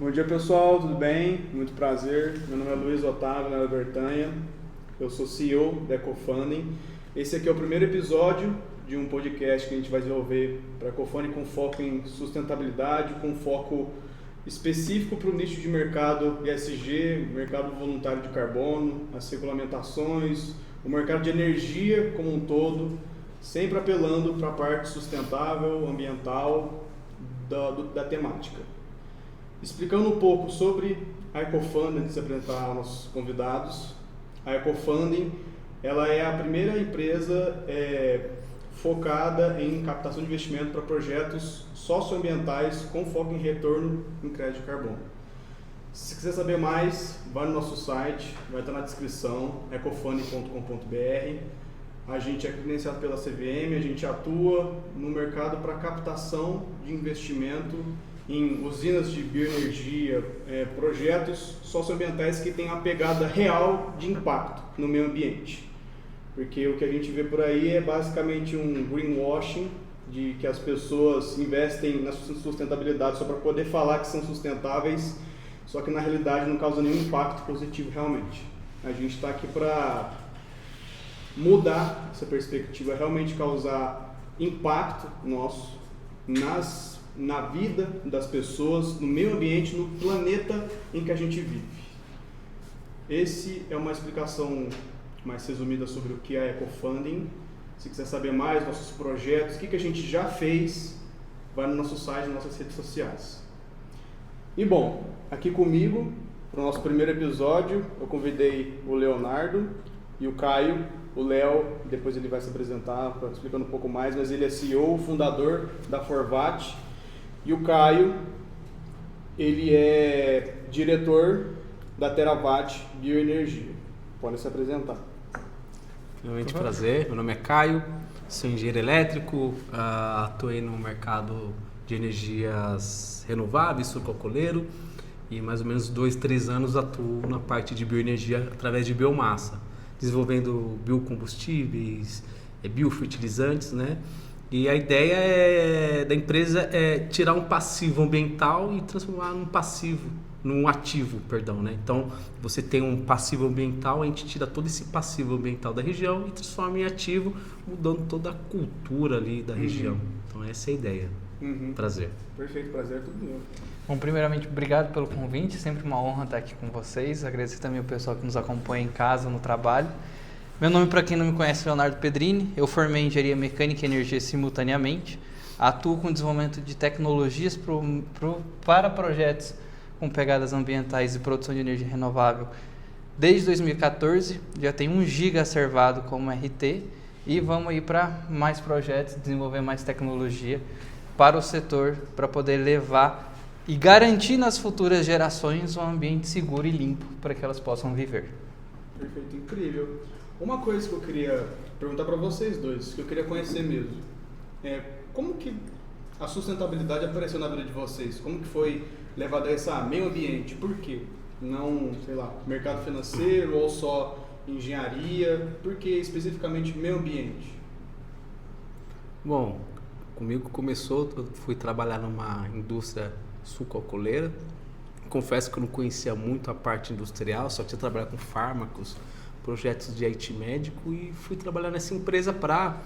Bom dia pessoal, tudo bem? Muito prazer. Meu nome é Luiz Otávio Nela Bertanha, eu sou CEO da Ecofunding. Esse aqui é o primeiro episódio de um podcast que a gente vai desenvolver para a Ecofunding com foco em sustentabilidade, com foco específico para o nicho de mercado ESG, mercado voluntário de carbono, as regulamentações, o mercado de energia como um todo, sempre apelando para a parte sustentável, ambiental da temática. Explicando um pouco sobre a Ecofunding, antes de apresentar aos nossos convidados. A Ecofunding, ela é a primeira empresa focada em captação de investimento para projetos socioambientais com foco em retorno em crédito de carbono. Se quiser saber mais, vai no nosso site, vai estar na descrição, ecofunding.com.br. A gente é credenciado pela CVM, a gente atua no mercado para captação de investimento em usinas de bioenergia, projetos socioambientais que têm a pegada real de impacto no meio ambiente. Porque o que a gente vê por aí é basicamente um greenwashing, de que as pessoas investem na sustentabilidade só para poder falar que são sustentáveis, só que na realidade não causa nenhum impacto positivo realmente. A gente está aqui para mudar essa perspectiva, realmente causar impacto nosso na vida das pessoas, no meio ambiente, no planeta em que a gente vive. Esse é uma explicação mais resumida sobre o que é a Ecofunding. Se quiser saber mais, nossos projetos, o que a gente já fez, vai no nosso site, nas nossas redes sociais. E bom, aqui comigo, para o nosso primeiro episódio, eu convidei o Leonardo e o Caio. O Léo, depois ele vai se apresentar, explicando um pouco mais, mas ele é CEO, fundador da Forvat. E o Caio, ele é diretor da Teravat Bioenergia. Pode se apresentar. Primeiramente, prazer. Meu nome é Caio, sou engenheiro elétrico, atuei no mercado de energias renováveis, sou calculeiro e mais ou menos 2-3 anos atuo na parte de bioenergia através de biomassa, desenvolvendo biocombustíveis, biofertilizantes, né? E a ideia da empresa é tirar um passivo ambiental e transformar num ativo, né? Então, você tem um passivo ambiental, a gente tira todo esse passivo ambiental da região e transforma em ativo, mudando toda a cultura ali da região. Então, essa é a ideia. Prazer. Perfeito, prazer, tudo meu. Bom, primeiramente, obrigado pelo convite, sempre uma honra estar aqui com vocês. Agradecer também o pessoal que nos acompanha em casa, no trabalho. Meu nome, para quem não me conhece, é Leonardo Pedrini. Eu formei em Engenharia Mecânica e Energia simultaneamente. Atuo com desenvolvimento de tecnologias para projetos com pegadas ambientais e produção de energia renovável desde 2014. Já tem 1 giga servado como RT e vamos ir para mais projetos, desenvolver mais tecnologia para o setor, para poder levar e garantir nas futuras gerações um ambiente seguro e limpo para que elas possam viver. Perfeito, incrível. Uma coisa que eu queria perguntar para vocês dois, que eu queria conhecer mesmo, como que a sustentabilidade apareceu na vida de vocês? Como que foi levado a esse meio ambiente? Por quê? Não, sei lá, mercado financeiro ou só engenharia? Por que especificamente meio ambiente? Bom, comigo começou, eu fui trabalhar numa indústria sucalculeira. Confesso que eu não conhecia muito a parte industrial, só tinha trabalhado com fármacos, projetos de IT médico e fui trabalhar nessa empresa para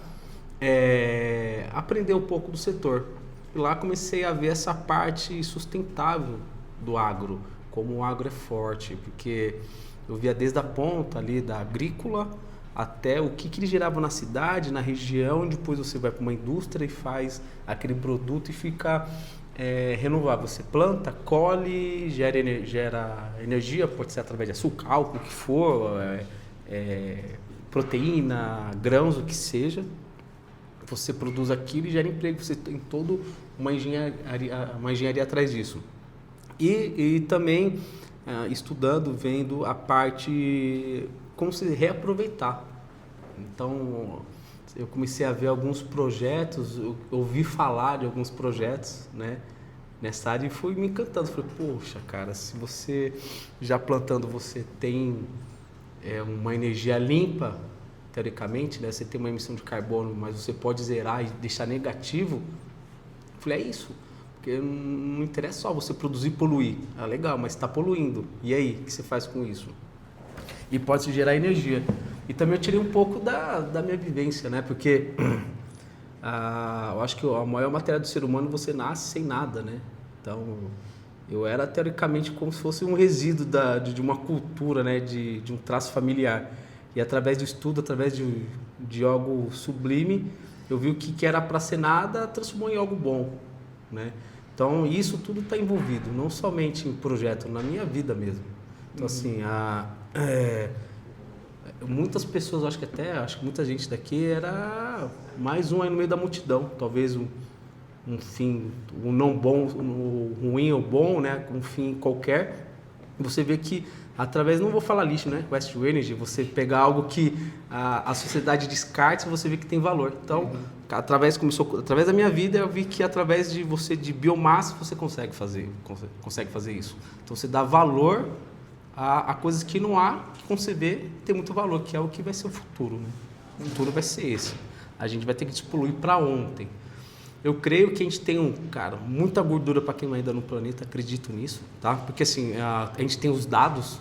aprender um pouco do setor. E lá comecei a ver essa parte sustentável do agro, como o agro é forte, porque eu via desde a ponta ali da agrícola até o que ele gerava na cidade, na região, depois você vai para uma indústria e faz aquele produto e fica renovável. Você planta, colhe, gera energia, pode ser através de açúcar, álcool, o que for, proteína, grãos, o que seja. Você produz aquilo e gera emprego. Você tem toda uma engenharia atrás disso. E também estudando, vendo a parte como se reaproveitar. Então, eu comecei a ver alguns projetos, eu ouvi falar de alguns projetos, né, nessa área e fui me encantando. Falei, poxa, cara, se você já plantando, você tem uma energia limpa, teoricamente, né, você tem uma emissão de carbono, mas você pode zerar e deixar negativo. Eu falei, é isso. Porque não interessa só você produzir e poluir. Ah, legal, mas está poluindo. E aí, o que você faz com isso? E pode se gerar energia. E também eu tirei um pouco da minha vivência, né? Porque eu acho que a maior matéria do ser humano, você nasce sem nada, né? Então, eu era teoricamente como se fosse um resíduo de uma cultura, né? De um traço familiar. E através do estudo, através de algo sublime, eu vi o que era para ser nada, transformou em algo bom, né? Então, isso tudo está envolvido, não somente em projeto, na minha vida mesmo. Então, assim, muitas pessoas, acho que muita gente daqui era mais um aí no meio da multidão, talvez um fim, um não bom, um ruim ou bom, né, um fim qualquer. Você vê que através, não vou falar lixo, né, Waste to Energy, você pegar algo que a sociedade descarta, você vê que tem valor. Então, através da minha vida, eu vi que através de biomassa você consegue fazer isso. Então, você dá valor a coisas que não há, que quando você vê, tem muito valor, que é o que vai ser o futuro, né? O futuro vai ser esse. A gente vai ter que despoluir para ontem. Eu creio que a gente tem, muita gordura para queimar ainda no planeta, acredito nisso, tá? Porque assim, a gente tem os dados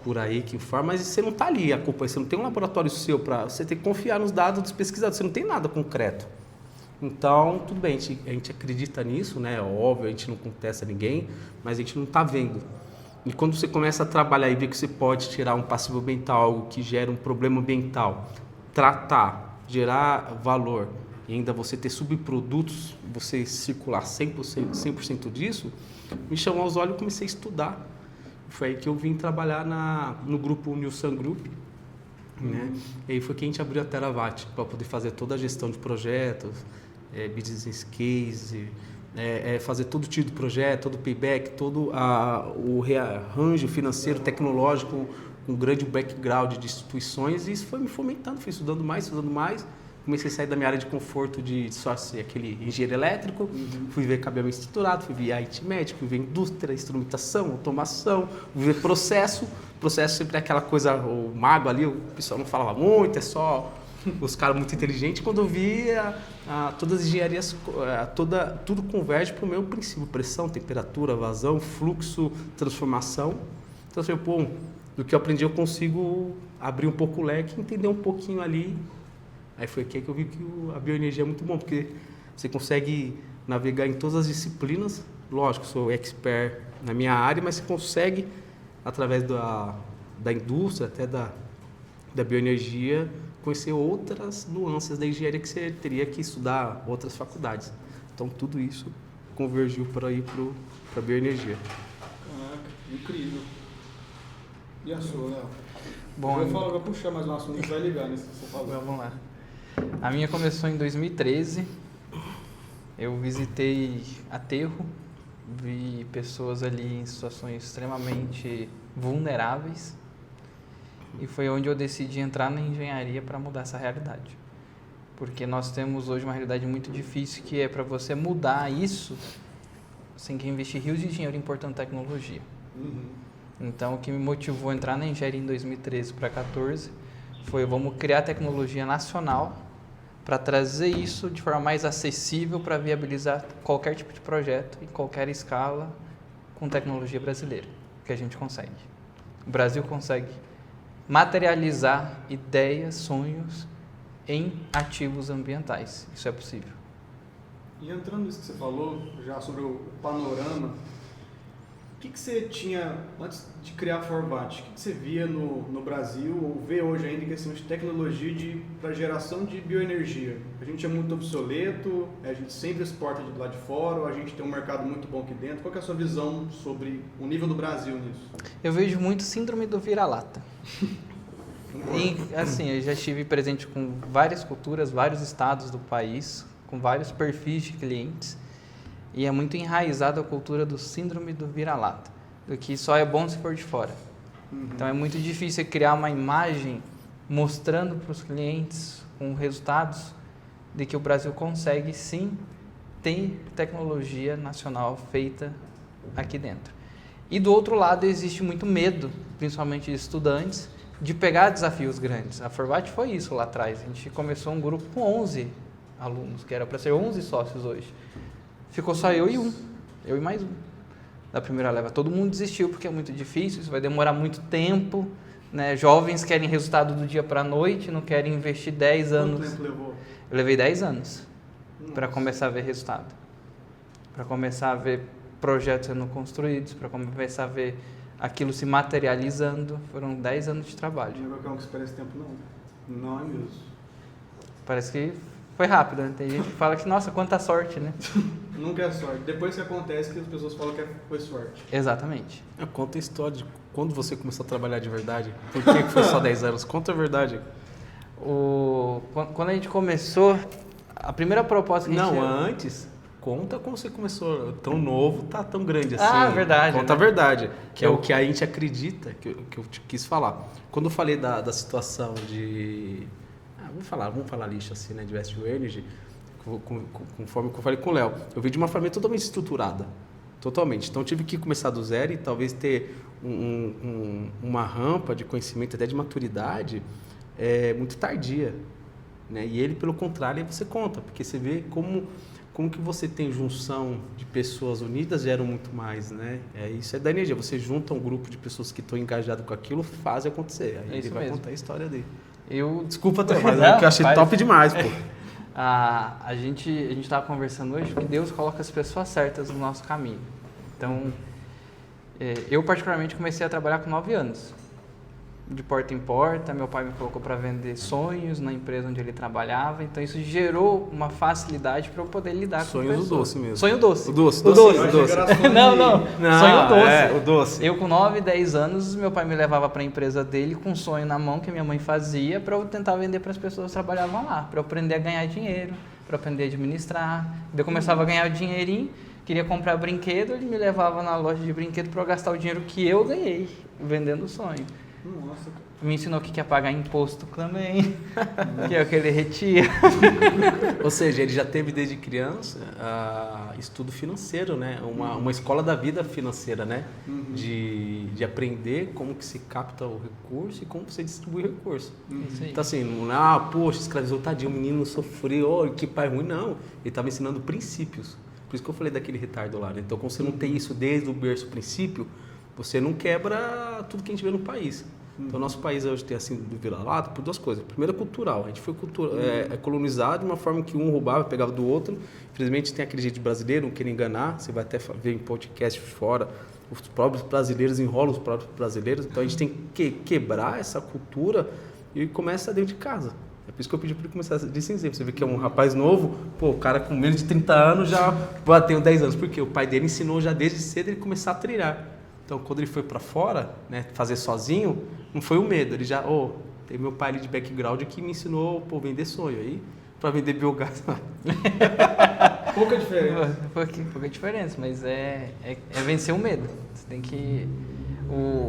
por aí que informam, mas você não está ali acompanhando, você não tem um laboratório seu você tem que confiar nos dados dos pesquisadores, você não tem nada concreto. Então, tudo bem, a gente acredita nisso, né? Óbvio, a gente não contesta ninguém, mas a gente não está vendo. E quando você começa a trabalhar e ver que você pode tirar um passivo ambiental, algo que gera um problema ambiental, tratar, gerar valor, e ainda você ter subprodutos, você circular 100% disso, me chamou aos olhos e comecei a estudar. Foi aí que eu vim trabalhar no grupo Nilsan Group, né? E aí foi que a gente abriu a Terawatt para poder fazer toda a gestão de projetos, business case, fazer todo tipo de projeto, todo o payback, todo o rearranjo financeiro, tecnológico, um grande background de instituições, e isso foi me fomentando, fui estudando mais, comecei a sair da minha área de conforto de só ser aquele engenheiro elétrico, fui ver cabeamento estruturado, fui ver IT médico, fui ver indústria, instrumentação, automação, fui ver processo sempre é aquela coisa, o mago ali, o pessoal não falava muito, é só os caras muito inteligentes. Quando eu vi todas as engenharias, tudo converge para o meu princípio: pressão, temperatura, vazão, fluxo, transformação. Então, assim, do que eu aprendi, eu consigo abrir um pouco o leque, entender um pouquinho ali. Aí foi aqui que eu vi que a bioenergia é muito bom, porque você consegue navegar em todas as disciplinas. Lógico, sou expert na minha área, mas você consegue, através da indústria, até da bioenergia, conhecer outras nuances da engenharia que você teria que estudar outras faculdades. Então, tudo isso convergiu para ir para a bioenergia. Caraca, incrível. E a sua, Léo? Bom, eu vou puxar mais um assunto que vai ligar nisso que você falou. Vamos lá. A minha começou em 2013. Eu visitei aterro, vi pessoas ali em situações extremamente vulneráveis, e foi onde eu decidi entrar na engenharia para mudar essa realidade. Porque nós temos hoje uma realidade muito difícil, que é para você mudar isso, você tem que investir rios de dinheiro importando tecnologia. Então, o que me motivou a entrar na engenharia em 2013 para 2014 foi: vamos criar tecnologia nacional para trazer isso de forma mais acessível, para viabilizar qualquer tipo de projeto, em qualquer escala, com tecnologia brasileira, que a gente consegue. O Brasil consegue materializar ideias, sonhos em ativos ambientais. Isso é possível. E entrando nisso que você falou, já sobre o panorama, o que você tinha, antes de criar a Forvat, o que você via no Brasil, ou vê hoje ainda, em questão de tecnologia para geração de bioenergia? A gente é muito obsoleto, a gente sempre exporta de lá de fora, ou a gente tem um mercado muito bom aqui dentro? Qual que é a sua visão sobre o nível do Brasil nisso? Eu vejo muito síndrome do vira-lata. E, assim, eu já estive presente com várias culturas, vários estados do país, com vários perfis de clientes, e é muito enraizada a cultura do síndrome do vira-lata, do que só é bom se for de fora. Então é muito difícil criar uma imagem mostrando para os clientes, com resultados, de que o Brasil consegue sim ter tecnologia nacional feita aqui dentro. E do outro lado existe muito medo, principalmente de estudantes, de pegar desafios grandes. A Forvat foi isso lá atrás. A gente começou um grupo com 11 alunos, que era para ser 11 sócios hoje. Ficou só eu e mais um. Da primeira leva. Todo mundo desistiu porque é muito difícil, isso vai demorar muito tempo, né? Jovens querem resultado do dia para a noite, não querem investir 10 anos. Quanto tempo levou? Eu levei 10 anos para começar a ver resultado. Para começar a ver projetos sendo construídos, para começar a ver aquilo se materializando. Foram 10 anos de trabalho. Não é qualquer um que espera esse tempo, não. Não é mesmo. Parece que foi rápido, né? Tem gente que fala que, nossa, quanta sorte, né? Nunca é sorte. Depois que acontece, que as pessoas falam que foi sorte. Exatamente. Conta a história de quando você começou a trabalhar de verdade. Por que foi só 10 anos? Conta a verdade. Quando a gente começou, a primeira proposta que a gente... Não, antes, conta como você começou. Tão novo, tá tão grande assim. Ah, verdade. Conta né? a verdade. Que é o que a gente acredita, que eu quis falar. Quando eu falei da situação de... vamos falar lixo assim, né? De West Energy, conforme que eu falei com o Léo. Eu vim de uma família totalmente estruturada. Totalmente. Então, eu tive que começar do zero e talvez ter uma rampa de conhecimento, até de maturidade, muito tardia. Né? E ele, pelo contrário, você conta, porque você vê como que você tem junção de pessoas unidas geram muito mais, né? Isso é da energia. Você junta um grupo de pessoas que estão engajadas com aquilo, faz acontecer. Aí ele vai contar a história dele. Desculpa até, mas é que eu achei top demais, pô. A gente estava conversando hoje que Deus coloca as pessoas certas no nosso caminho. Então, eu particularmente comecei a trabalhar com 9 anos. De porta em porta, meu pai me colocou para vender sonhos na empresa onde ele trabalhava, então isso gerou uma facilidade para eu poder lidar com pessoas. Sonho do doce mesmo. Sonho doce. O doce. O doce. Não. Sonho doce. O doce. Eu com 9, 10 anos, meu pai me levava para a empresa dele com um sonho na mão que minha mãe fazia para eu tentar vender para as pessoas que trabalhavam lá, para eu aprender a ganhar dinheiro, para eu aprender a administrar. Eu começava a ganhar dinheirinho, queria comprar brinquedo, ele me levava na loja de brinquedo para eu gastar o dinheiro que eu ganhei vendendo o sonho. Nossa. Me ensinou o que é pagar imposto também, que é o que ele retira. Ou seja, ele já teve desde criança estudo financeiro, né? Uma escola da vida financeira, né? Uhum. De aprender como que se capta o recurso e como você distribui o recurso. Isso aí. Então assim, poxa, escravizou, tadinho, o menino sofreu, que pai ruim, não. Ele estava ensinando princípios. Por isso que eu falei daquele retardo lá, né? Então, quando você não tem isso desde o berço, princípio, você não quebra tudo que a gente vê no país. Então, o nosso país hoje tem assim do vira-lata por duas coisas. Primeiro, é cultural. A gente foi colonizado de uma forma que um roubava, pegava do outro. Infelizmente, tem aquele jeito de brasileiro, não quer enganar. Você vai até ver em podcast fora, os próprios brasileiros enrolam os próprios brasileiros. Então, a gente tem que quebrar essa cultura e começa dentro de casa. É por isso que eu pedi para ele começar desse exemplo. Você vê que é um rapaz novo, o cara com menos de 30 anos já bateu 10 anos. Por quê? O pai dele ensinou já desde cedo ele começar a trilhar. Então, quando ele foi para fora, né, fazer sozinho, não foi o medo. Ele já, tem meu pai ali de background que me ensinou a vender sonho. Aí, para vender biogás. Pouca diferença. Pouca diferença, mas é vencer o medo. Você tem que...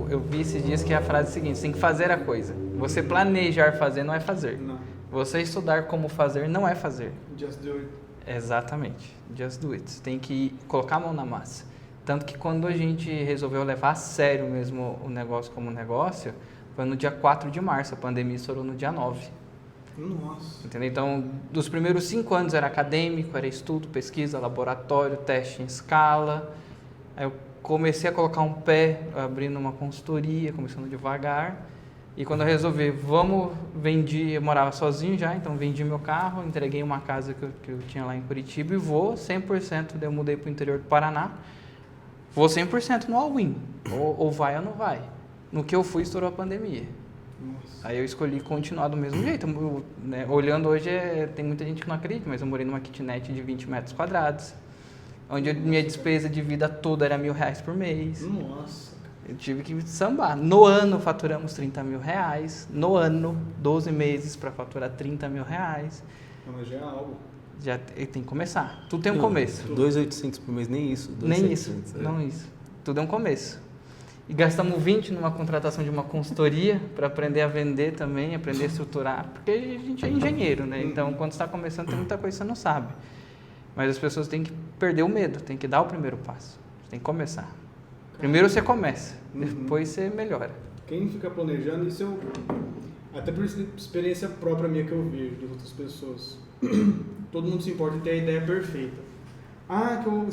eu vi esses dias que a frase é a seguinte: você tem que fazer a coisa. Você planejar fazer não é fazer. Não. Você estudar como fazer não é fazer. Just do it. Exatamente. Just do it. Você tem que colocar a mão na massa. Tanto que quando a gente resolveu levar a sério mesmo o negócio como negócio, foi no dia 4 de março. A pandemia estourou no dia 9. Nossa. Entendeu? Então, dos primeiros 5 anos era acadêmico, era estudo, pesquisa, laboratório, teste em escala. Aí eu comecei a colocar um pé, abrindo uma consultoria, começando devagar. E quando eu resolvi, eu morava sozinho já, então vendi meu carro, entreguei uma casa que eu tinha lá em Curitiba e vou 100%, eu mudei para o interior do Paraná, vou 100% no all-in, ou vai ou não vai. No que eu fui, estourou a pandemia. Nossa. Aí eu escolhi continuar do mesmo jeito. Né, olhando hoje, tem muita gente que não acredita, mas eu morei numa kitnet de 20 metros quadrados, onde a minha despesa de vida toda era R$1.000 por mês. Nossa. Eu tive que sambar. No ano, faturamos R$30 mil. No ano, 12 meses para faturar R$30 mil. Não, mas já é algo. Já tem que começar. Tudo tem um começo. 2.800 por mês, nem isso. Nem isso, não isso. Tudo é um começo. E gastamos 20 numa contratação de uma consultoria para aprender a vender também, aprender a estruturar, porque a gente é engenheiro, né? Então, quando está começando, tem muita coisa que você não sabe. Mas as pessoas têm que perder o medo, têm que dar o primeiro passo. Você tem que começar. Primeiro você começa, depois você melhora. Quem fica planejando, isso até por experiência própria minha que eu vejo de outras pessoas. Todo mundo se importa em ter a ideia perfeita. que eu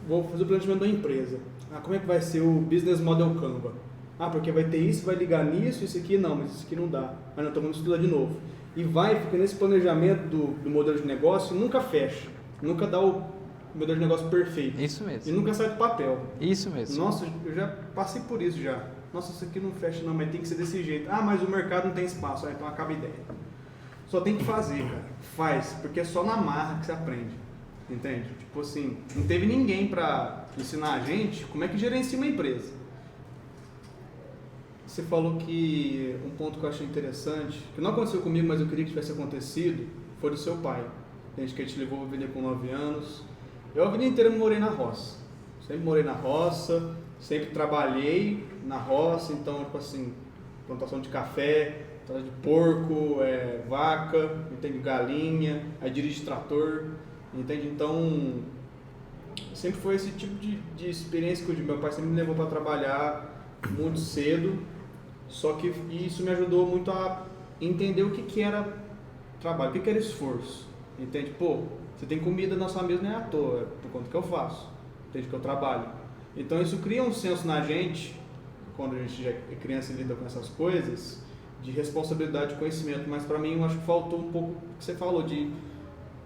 vou fazer o planejamento da empresa. Como é que vai ser o Business Model Canva? Porque vai ter isso, vai ligar nisso, isso aqui não, mas isso aqui não dá. Aí nós vamos estudar de novo. E fica nesse planejamento do modelo de negócio, nunca fecha. Nunca dá o modelo de negócio perfeito. Isso mesmo. E nunca sai do papel. Isso mesmo. Nossa, eu já passei por isso já. Nossa, isso aqui não fecha não, mas tem que ser desse jeito. Mas o mercado não tem espaço, então acaba a ideia. Só tem que fazer, cara. Faz, porque é só na marra que você aprende. Entende? Tipo assim, não teve ninguém pra ensinar a gente como é que gerencia uma empresa. Você falou que um ponto que eu achei interessante, que não aconteceu comigo, mas eu queria que tivesse acontecido, foi do seu pai. Desde que ele te levou a vender com 9 anos. Eu a vida inteira morei na roça. Sempre morei na roça, sempre trabalhei na roça, então, tipo assim, plantação de café, plantação de porco, vaca, entende? Galinha, aí dirige trator, entende? Então, sempre foi esse tipo de experiência que o meu pai sempre me levou para trabalhar muito cedo, só que isso me ajudou muito a entender o que era trabalho, o que era esforço, entende? Você tem comida na sua mesa não é à toa, é por conta que eu faço, desde que eu trabalho. Então isso cria um senso na gente, quando a gente já é criança e lida com essas coisas, de responsabilidade e conhecimento. Mas para mim eu acho que faltou um pouco o que você falou de,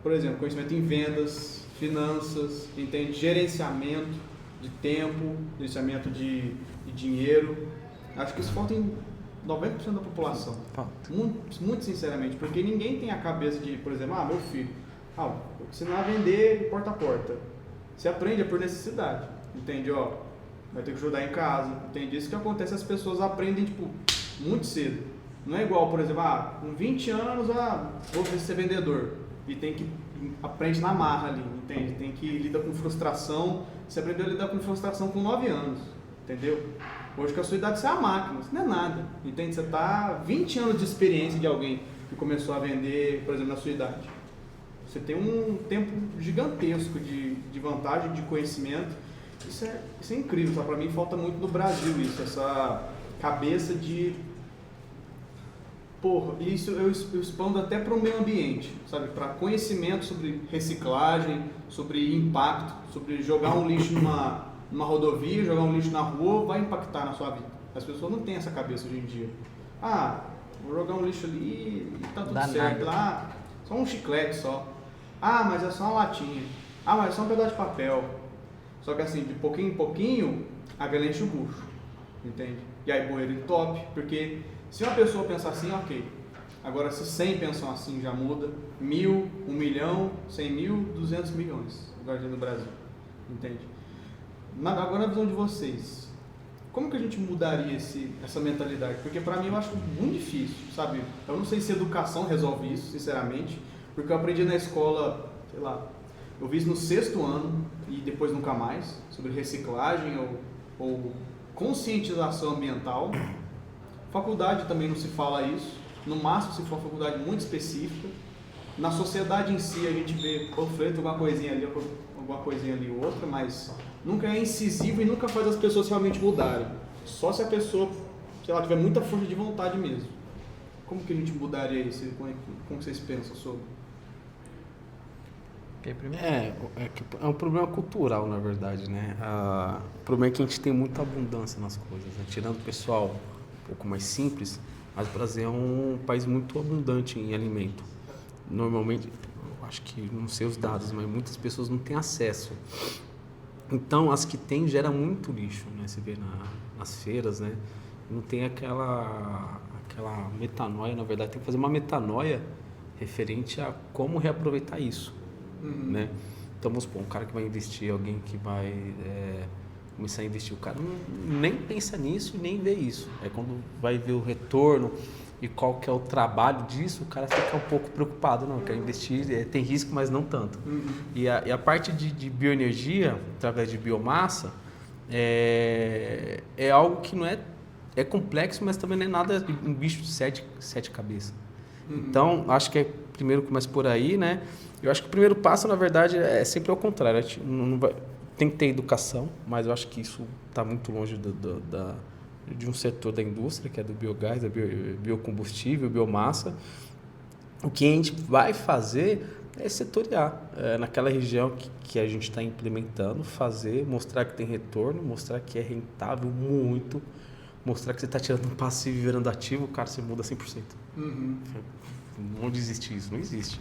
por exemplo, conhecimento em vendas, finanças, entende? Gerenciamento de tempo, gerenciamento de dinheiro. Acho que isso falta em 90% da população. Muito sinceramente, porque ninguém tem a cabeça de, por exemplo, meu filho, vou ensinar a vender porta a porta. Você aprende por necessidade, entende? Vai ter que ajudar em casa, entende? Isso que acontece, as pessoas aprendem, muito cedo. Não é igual, por exemplo, com 20 anos, vou ser vendedor. E tem que, aprende na marra ali, entende? Tem que lidar com frustração. Você aprendeu a lidar com frustração com 9 anos, entendeu? Hoje com a sua idade você é a máquina, isso não é nada, entende? Você está 20 anos de experiência de alguém que começou a vender, por exemplo, na sua idade. Você tem um tempo gigantesco de vantagem, de conhecimento. Isso é incrível, para mim falta muito no Brasil isso, essa cabeça de... isso eu expando até para o meio ambiente, sabe? Para conhecimento sobre reciclagem, sobre impacto, sobre jogar um lixo numa rodovia, jogar um lixo na rua, vai impactar na sua vida. As pessoas não têm essa cabeça hoje em dia. Vou jogar um lixo ali e tá tudo certo. Só um chiclete só. Mas é só uma latinha. Mas é só um pedaço de papel. Só que assim, de pouquinho em pouquinho, a galera enche o bucho, entende? E aí bueiro entope, porque se uma pessoa pensar assim, ok. Agora se 100 pensam assim, já muda. 1.000, 1 milhão, 100 mil, 200 milhões, agora no Brasil, entende? Agora na visão de vocês, como que a gente mudaria essa mentalidade? Porque para mim eu acho muito difícil, sabe? Eu não sei se educação resolve isso, sinceramente, porque eu aprendi na escola, sei lá, eu vi isso no 6º ano e depois nunca mais, sobre reciclagem ou conscientização ambiental. Faculdade também não se fala isso, no máximo se for uma faculdade muito específica. Na sociedade em si a gente vê panfleto, alguma coisinha ali ou outra, mas nunca é incisivo e nunca faz as pessoas realmente mudarem. Só se a pessoa, tiver muita força de vontade mesmo. Como que a gente mudaria isso? Como vocês pensam sobre? É um problema cultural, na verdade, né? O problema é que a gente tem muita abundância nas coisas, né? Tirando o pessoal um pouco mais simples, mas o Brasil é um país muito abundante em alimento. Normalmente, eu acho que não sei os dados, mas muitas pessoas não têm acesso. Então, as que têm gera muito lixo, né? Você vê nas feiras, né? Não tem aquela metanoia, na verdade, tem que fazer uma metanoia referente a como reaproveitar isso. Né? Então vamos supor, um cara que vai investir, alguém que vai começar a investir, o cara nem pensa nisso e nem vê isso. Quando vai ver o retorno e qual que é o trabalho disso, o cara fica um pouco preocupado, não, quer investir, tem risco, mas não tanto. E a parte de bioenergia, através de biomassa, é algo que não é complexo, mas também não é nada um bicho de sete cabeças. Então, acho que primeiro começa por aí, né? Eu acho que o primeiro passo, na verdade, é sempre ao contrário. Tem que ter educação, mas eu acho que isso está muito longe de um setor da indústria, que é do biogás, da biocombustível, biomassa. O que a gente vai fazer É setoriar. Naquela região que a gente está implementando, fazer, mostrar que tem retorno, mostrar que é rentável muito, mostrar que você está tirando um passivo e virando ativo, cara, você muda 100%. Não existe isso, não existe.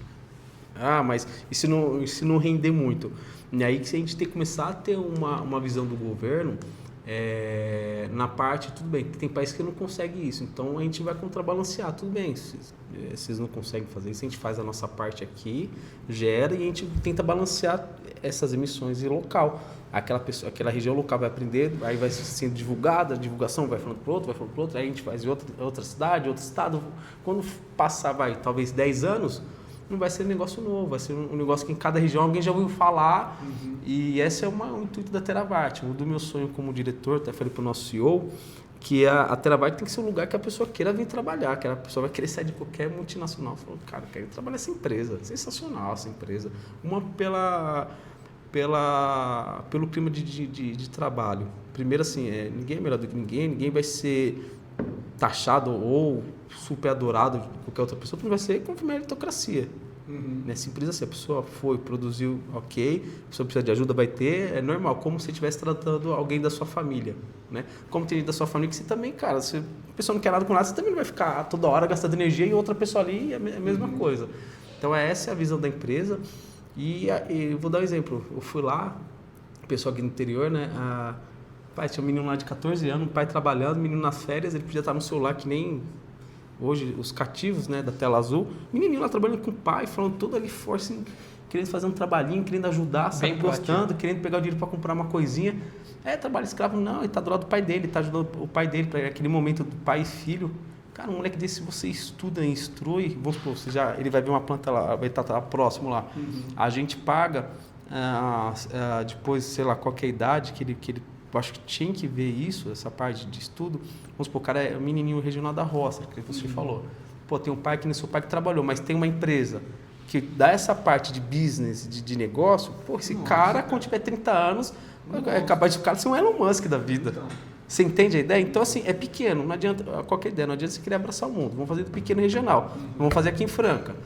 Mas e se não render muito? E aí que a gente tem que começar a ter uma visão do governo na parte, tudo bem, tem países que não conseguem isso, então a gente vai contrabalancear, tudo bem, vocês não conseguem fazer isso, a gente faz a nossa parte aqui, gera e a gente tenta balancear essas emissões em local. Aquela região local vai aprender, aí vai sendo divulgada, a divulgação vai falando para o outro, aí a gente faz em outra cidade, outro estado. Quando passar, talvez 10 anos, não vai ser um negócio novo, vai ser um negócio que em cada região alguém já ouviu falar. E esse é o intuito da Terabyte. O do meu sonho como diretor, até falei para o nosso CEO, que a Terabyte tem que ser um lugar que a pessoa queira vir trabalhar, que a pessoa vai querer sair de qualquer multinacional falando, cara, eu quero trabalhar nessa empresa, sensacional essa empresa. Uma pelo clima de trabalho. Primeiro, assim, ninguém é melhor do que ninguém vai ser taxado ou super adorado de qualquer outra pessoa, não vai ser com meritocracia. Simples assim, a pessoa produziu, ok, a pessoa precisa de ajuda, vai ter, é normal, como se você estivesse tratando alguém da sua família, né? Como tem gente da sua família que você também, cara, se a pessoa não quer nada com nada, você também não vai ficar toda hora gastando energia e outra pessoa ali é a mesma coisa. Então, essa é a visão da empresa. E eu vou dar um exemplo. Eu fui lá, o pessoal aqui no interior, né? Pai, tinha um menino lá de 14 anos, um pai trabalhando, menino nas férias, ele podia estar no celular que nem hoje os cativos, né, da tela azul. Menininho lá trabalhando com o pai, falando todo ali forte, assim, querendo fazer um trabalhinho, querendo ajudar, sabe, gostando, querendo pegar o dinheiro para comprar uma coisinha. Trabalho escravo, não, ele tá do lado do pai dele, tá ajudando o pai dele, para aquele momento do pai e filho. Cara, um moleque desse, se você estuda, instrui, vamos supor, ele vai ver uma planta lá, vai estar próximo lá. A gente paga, depois, sei lá, qualquer idade que ele eu acho que tinha que ver isso, essa parte de estudo. Vamos supor, o cara é um menininho regional da roça, que você falou. Pô, tem um pai que nem seu pai que trabalhou, mas tem uma empresa que dá essa parte de business, de negócio. Pô, esse cara, quando tiver 30 anos, é capaz de o cara ser um Elon Musk da vida. Você entende a ideia? Então, assim, é pequeno, não adianta qualquer ideia, não adianta você querer abraçar o mundo. Vamos fazer do pequeno regional. Vamos fazer aqui em Franca.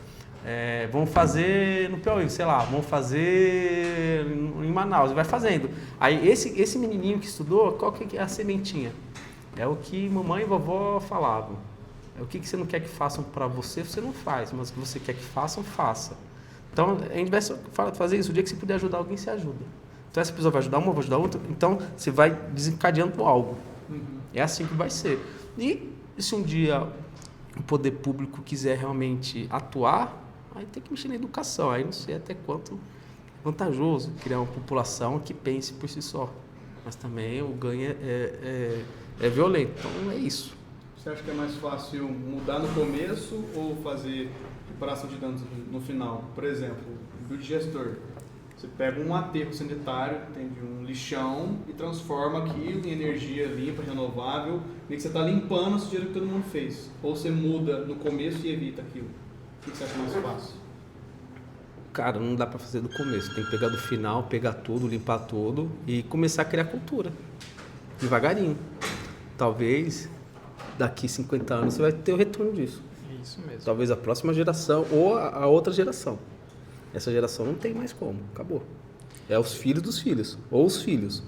Vamos fazer no Piauí, sei lá, vamos fazer em Manaus, vai fazendo. Aí esse menininho que estudou, qual que é a sementinha? É o que mamãe e vovó falavam. É o que você não quer que façam para você, você não faz, mas o que você quer que façam, faça. Então, a gente vai fazer isso, o dia que você puder ajudar alguém, você ajuda. Então, essa pessoa vai ajudar uma, vai ajudar outra, então você vai desencadeando algo. É assim que vai ser. E se um dia o poder público quiser realmente atuar, aí tem que mexer na educação, aí não sei até quanto é vantajoso criar uma população que pense por si só. Mas também o ganho é violento, então é isso. Você acha que é mais fácil mudar no começo ou fazer reparação de danos no final? Por exemplo, do digestor. Você pega um aterro sanitário, tem um lixão e transforma aquilo em energia limpa, renovável, e que você está limpando o sujeira que todo mundo fez. Ou você muda no começo e evita aquilo. O que você acha mais fácil? Cara, não dá para fazer do começo. Tem que pegar do final, pegar tudo, limpar tudo e começar a criar cultura. Devagarinho. Talvez daqui 50 anos você vai ter o retorno disso. Isso mesmo. Talvez a próxima geração ou a outra geração. Essa geração não tem mais como. Acabou. É os filhos dos filhos. Ou os filhos.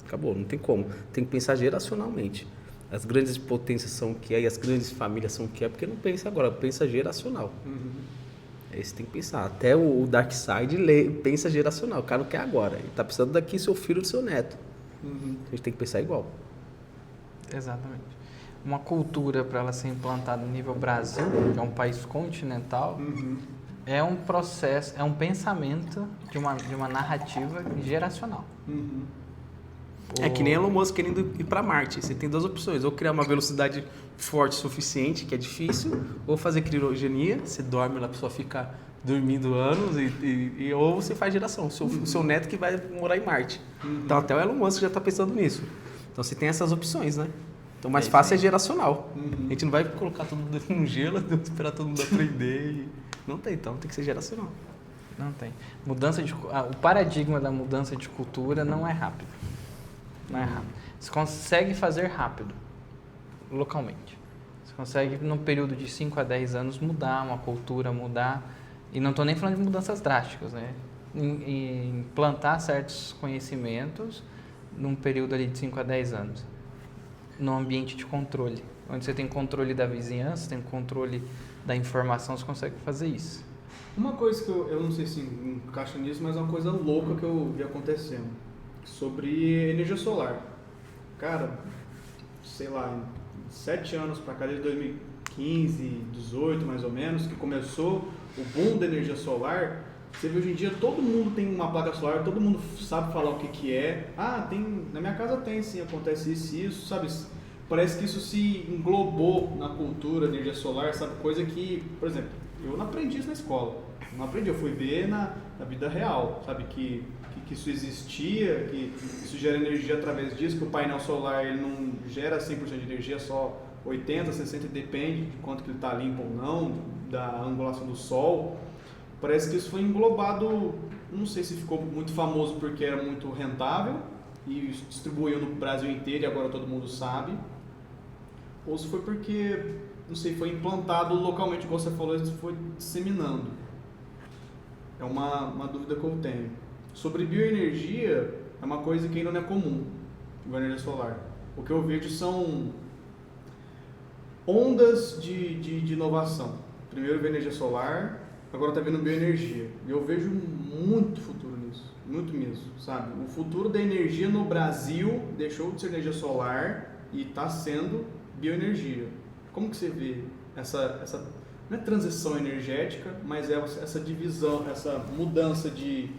Acabou, não tem como. Tem que pensar geracionalmente. As grandes potências são o que é e as grandes famílias são o que é, porque não pensa agora, pensa geracional. Aí você tem que pensar. Até o Dark Side pensa geracional. O cara não quer agora. Ele está pensando daqui seu filho ou seu neto. A gente tem que pensar igual. Exatamente. Uma cultura para ela ser implantada no nível Brasil, que é um país continental, é um processo, é um pensamento de uma narrativa geracional. É que nem Elon Musk querendo ir para Marte. Você tem duas opções. Ou criar uma velocidade forte o suficiente, que é difícil, ou fazer criogenia, você dorme lá, a pessoa fica dormindo anos, ou você faz geração, o seu neto que vai morar em Marte. Então até o Elon Musk já está pensando nisso. Então você tem essas opções, né? Então o mais fácil é geracional. A gente não vai colocar todo mundo no gelo, esperar todo mundo aprender. Não tem, então tem que ser geracional. Não tem. O paradigma da mudança de cultura não é rápido. Não é rápido. Você consegue fazer rápido, localmente. Você consegue, num período de 5 a 10 anos, mudar uma cultura, mudar E não estou nem falando de mudanças drásticas, né? Em implantar certos conhecimentos num período ali de 5 a 10 anos, num ambiente de controle, onde você tem controle da vizinhança, tem controle da informação, você consegue fazer isso. Uma coisa que eu não sei se encaixa nisso, mas é uma coisa louca que eu vi acontecendo, sobre energia solar. Cara, sei lá, 7 anos para cá, desde 2015, 18 mais ou menos, que começou o boom da energia solar. Você vê hoje em dia, todo mundo tem uma placa solar, todo mundo sabe falar o que é. Ah, na minha casa tem sim, acontece isso e isso, sabe? Parece que isso se englobou na cultura da energia solar, sabe? Coisa que, por exemplo, eu não aprendi isso na escola. Não aprendi, eu fui ver na vida real, sabe? Que isso existia, que isso gera energia através disso, que o painel solar ele não gera 100% de energia, só 80%, 60%, depende de quanto que ele está limpo ou não, da angulação do sol. Parece que isso foi englobado, não sei se ficou muito famoso porque era muito rentável e distribuiu no Brasil inteiro e agora todo mundo sabe, ou se foi porque, não sei, foi implantado localmente, como você falou, isso foi disseminando. É uma dúvida que eu tenho. Sobre bioenergia, é uma coisa que ainda não é comum, a energia solar. O que eu vejo são ondas de inovação. Primeiro veio energia solar, agora está vindo bioenergia. E eu vejo muito futuro nisso, muito mesmo, sabe? O futuro da energia no Brasil deixou de ser energia solar e está sendo bioenergia. Como que você vê essa não é transição energética, mas é essa divisão, essa mudança de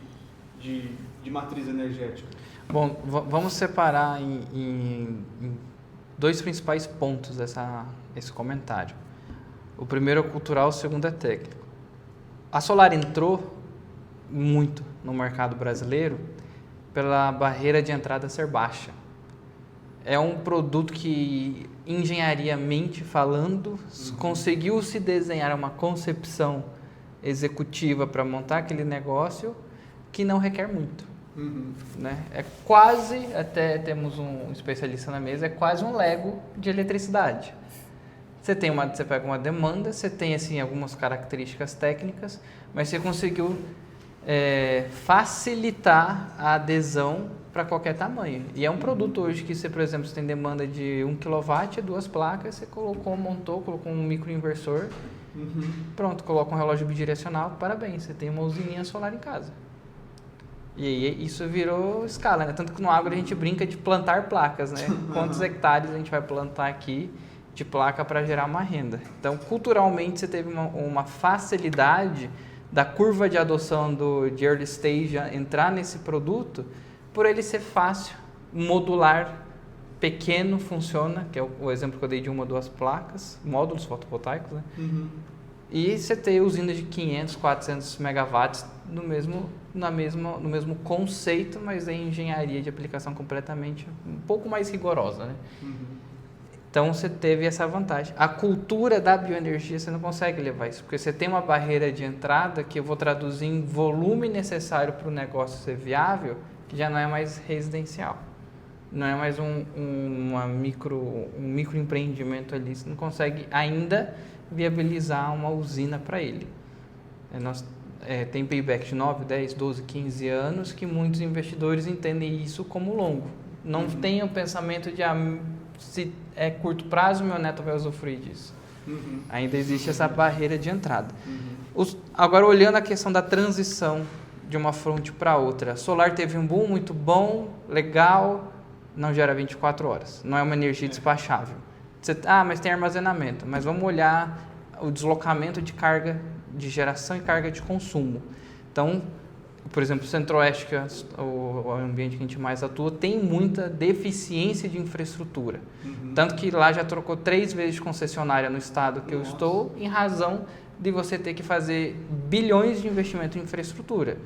matriz energética? Bom, vamos separar em 2 principais pontos esse comentário. O primeiro é cultural, o segundo é técnico. A Solar entrou muito no mercado brasileiro pela barreira de entrada ser baixa. É um produto que, engenhariamente falando, conseguiu se desenhar uma concepção executiva para montar aquele negócio que não requer muito. Né? É quase, até temos um especialista na mesa, é quase um Lego de eletricidade. Você pega uma demanda, você tem assim, algumas características técnicas, mas você conseguiu facilitar a adesão para qualquer tamanho. E é um produto hoje que, por exemplo, você tem demanda de 1 kW, 2 placas, você colocou um microinversor, pronto, coloca um relógio bidirecional, parabéns, você tem uma usininha solar em casa. E aí isso virou escala, né? Tanto que no agro a gente brinca de plantar placas, né? Quantos hectares a gente vai plantar aqui de placa para gerar uma renda. Então, culturalmente, você teve uma facilidade da curva de adoção de early stage entrar nesse produto, por ele ser fácil, modular, pequeno, funciona, que é o exemplo que eu dei de 1 ou 2 placas, módulos fotovoltaicos, né? E você tem usinas de 500, 400 megawatts no mesmo conceito, mas em engenharia de aplicação completamente um pouco mais rigorosa, né? Então você teve essa vantagem. A cultura da bioenergia você não consegue levar isso, porque você tem uma barreira de entrada que eu vou traduzir em volume necessário para o negócio ser viável, que já não é mais residencial. Não é mais um microempreendimento ali. Você não consegue ainda viabilizar uma usina para ele. Tem payback de 9, 10, 12, 15 anos que muitos investidores entendem isso como longo. Não tem o pensamento de se é curto prazo, meu neto vai usufruir disso. Ainda existe essa barreira de entrada. Agora, olhando a questão da transição de uma fonte para outra, solar teve um boom muito bom, legal, não gera 24 horas, não é uma energia despachável. Mas tem armazenamento, mas vamos olhar o deslocamento de carga de geração e carga de consumo. Então, por exemplo, o Centro-Oeste, que é o ambiente que a gente mais atua, tem muita deficiência de infraestrutura. Tanto que lá já trocou 3 vezes de concessionária no estado que eu estou, em razão de você ter que fazer bilhões de investimento em infraestrutura.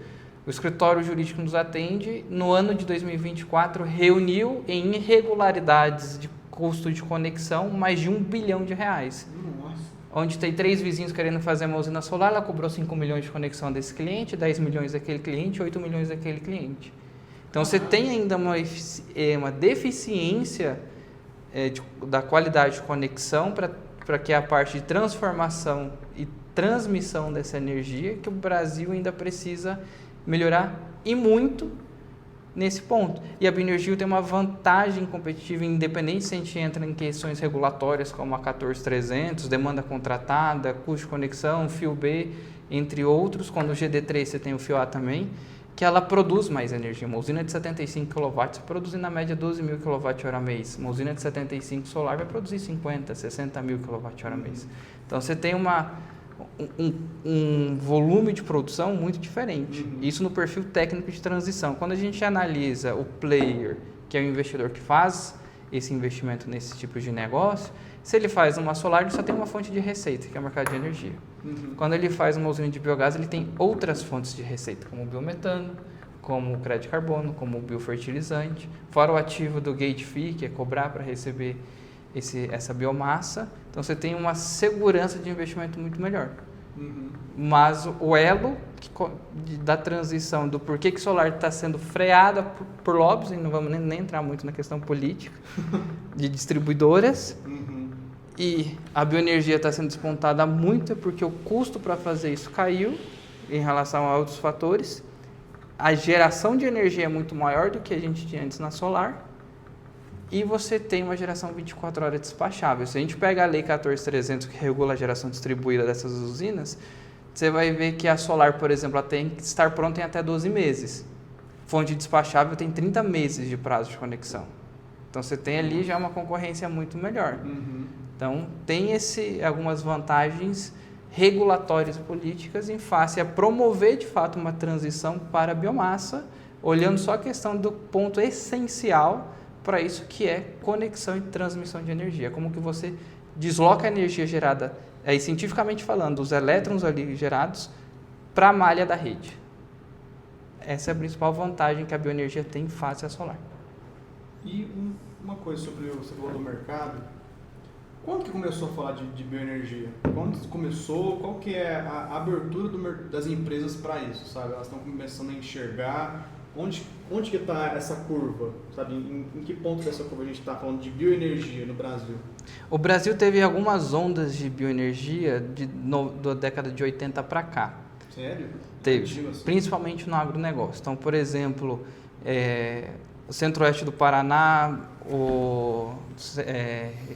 O escritório jurídico nos atende, no ano de 2024, reuniu em irregularidades de custo de conexão mais de R$1 bilhão. Onde tem 3 vizinhos querendo fazer uma usina solar, ela cobrou 5 milhões de conexão desse cliente, 10 milhões daquele cliente, 8 milhões daquele cliente. Então, você tem ainda uma deficiência da qualidade de conexão para que a parte de transformação e transmissão dessa energia que o Brasil ainda precisa melhorar e muito nesse ponto. E a bioenergia tem uma vantagem competitiva, independente se a gente entra em questões regulatórias como a 14300, demanda contratada, custo de conexão, fio B, entre outros. Quando o GD3 você tem o fio A também, que ela produz mais energia. Uma usina de 75 kW produz na média 12 mil kWh mês. Uma usina de 75 solar vai produzir 50, 60 mil kWh mês. Então você tem um volume de produção muito diferente. Isso no perfil técnico de transição. Quando a gente analisa o player, que é o investidor que faz esse investimento nesse tipo de negócio, se ele faz uma solar, ele só tem uma fonte de receita, que é o mercado de energia. Quando ele faz uma usina de biogás, ele tem outras fontes de receita, como o biometano, como o crédito de carbono, como o biofertilizante, fora o ativo do gate fee, que é cobrar para receber essa biomassa. Então você tem uma segurança de investimento muito melhor. Mas o elo da transição, do porquê que o solar está sendo freada por lobbies, e não vamos nem entrar muito na questão política, de distribuidoras, e a bioenergia está sendo despontada muito, porque o custo para fazer isso caiu em relação a outros fatores. A geração de energia é muito maior do que a gente tinha antes na solar. E você tem uma geração 24 horas despachável. Se a gente pega a Lei 14300, que regula a geração distribuída dessas usinas, você vai ver que a solar, por exemplo, ela tem que estar pronta em até 12 meses. Fonte despachável tem 30 meses de prazo de conexão. Então você tem ali já uma concorrência muito melhor. Então tem algumas vantagens regulatórias e políticas em face a promover de fato uma transição para a biomassa, olhando só a questão do ponto essencial para isso, que é conexão e transmissão de energia. Como que você desloca a energia gerada, cientificamente falando, os elétrons ali gerados, para a malha da rede. Essa é a principal vantagem que a bioenergia tem face à solar. E uma coisa sobre você falou do mercado. Quando que começou a falar de bioenergia? Quando começou? Qual que é a abertura das empresas para isso, sabe? Elas estão começando a enxergar. Onde que está essa curva? Sabe? Em que ponto dessa curva a gente está falando de bioenergia no Brasil? O Brasil teve algumas ondas de bioenergia da década de 80 para cá. Sério? Teve, assim? Principalmente no agronegócio. Então, por exemplo, o centro-oeste do Paraná,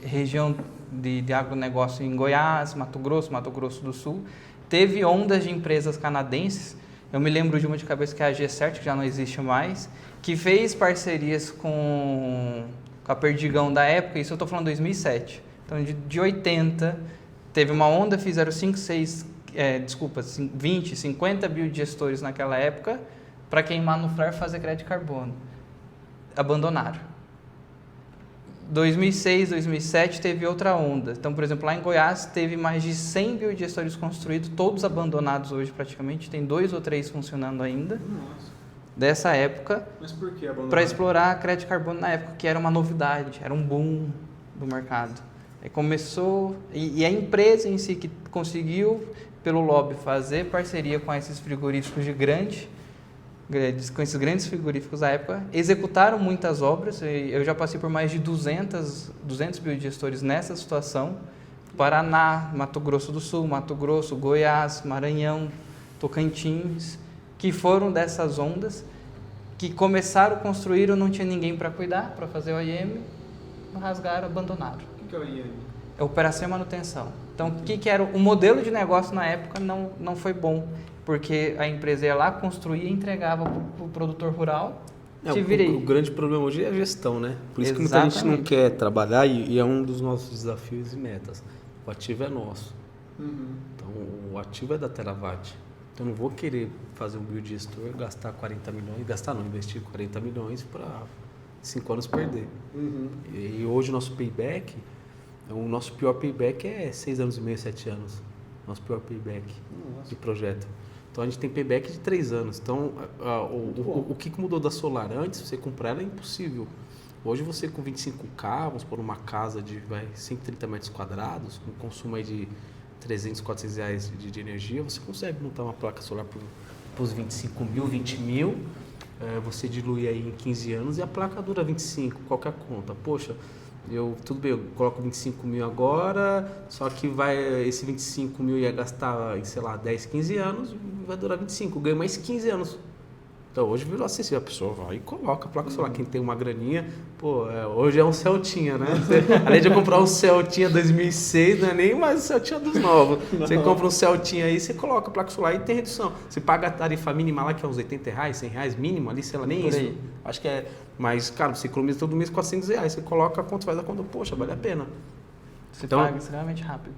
região de agronegócio em Goiás, Mato Grosso do Sul, teve ondas de empresas canadenses. Eu me lembro de uma de cabeça que é a G-Cert, que já não existe mais, que fez parcerias com a Perdigão da época, isso eu estou falando de 2007. Então, de 80, teve uma onda, fizeram 20, 50 biodigestores naquela época, para queimar no flare e fazer crédito de carbono. Abandonaram. 2006, 2007 teve outra onda. Então, por exemplo, lá em Goiás teve mais de 100 biodigestores construídos, todos abandonados hoje praticamente. Tem 2 ou 3 funcionando ainda. Nossa. Dessa época. Mas por que abandonaram? Para explorar crédito de carbono na época, que era uma novidade, era um boom do mercado. Aí começou, e a empresa em si que conseguiu, pelo lobby, fazer parceria com esses frigoríficos com esses grandes frigoríficos da época, executaram muitas obras. Eu já passei por mais de 200 biodigestores nessa situação. Paraná, Mato Grosso do Sul, Mato Grosso, Goiás, Maranhão, Tocantins, que foram dessas ondas, que começaram a construir, não tinha ninguém para cuidar, para fazer o OIM, rasgaram, abandonaram. O que é o OIM? É operação e manutenção. Então, o que era o modelo de negócio na época não foi bom, porque a empresa ia lá, construía e entregava para o produtor rural. O grande problema hoje é a gestão, né? Por isso que muita gente não quer trabalhar, e é um dos nossos desafios e metas. O ativo é nosso. Então, o ativo é da Teravat. Então, eu não vou querer fazer um biodigestor, gastar 40 milhões, investir 40 milhões para 5 anos perder. E hoje o nosso payback, o nosso pior payback é 6 anos e meio, 7 anos. Nosso pior payback de projeto. Então a gente tem payback de 3 anos. Então o que mudou da solar? Antes você comprar ela é impossível. Hoje você com 25K, vamos pôr uma casa de 130 metros quadrados, com consumo aí de 300, 400 reais de energia, você consegue montar uma placa solar por uns 25 mil, 20 mil. Você dilui aí em 15 anos e a placa dura 25, qualquer conta. Poxa, tudo bem, eu coloco 25 mil agora, só que esse 25 mil ia gastar em, sei lá, 10, 15 anos, vai durar 25, eu ganho mais 15 anos. Então hoje virou acessível, a pessoa vai e coloca a placa solar. Quem tem uma graninha, hoje é um Celtinha, né? Além de eu comprar um Celtinha 2006, não é nem mais o Celtinha dos novos. Você compra um Celtinha aí, você coloca a placa solar e tem redução. Você paga a tarifa mínima lá, que é uns R$80, R$100 mínimo ali, sei lá, nem isso. Acho que é, mas, cara, você economiza todo mês R$400. Você coloca a conta, faz a conta, poxa, vale a pena. Você paga extremamente rápido.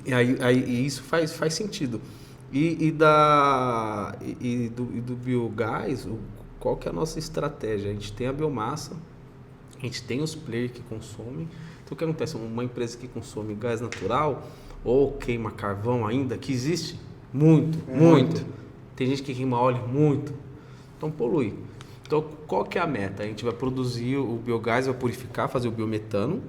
E aí isso faz sentido. E do biogás, qual que é a nossa estratégia? A gente tem a biomassa, a gente tem os players que consomem. Então o que acontece? Uma empresa que consome gás natural ou queima carvão ainda, que existe muito. Tem gente que queima óleo muito, então polui. Então qual que é a meta? A gente vai produzir o biogás, vai purificar, fazer o biometano,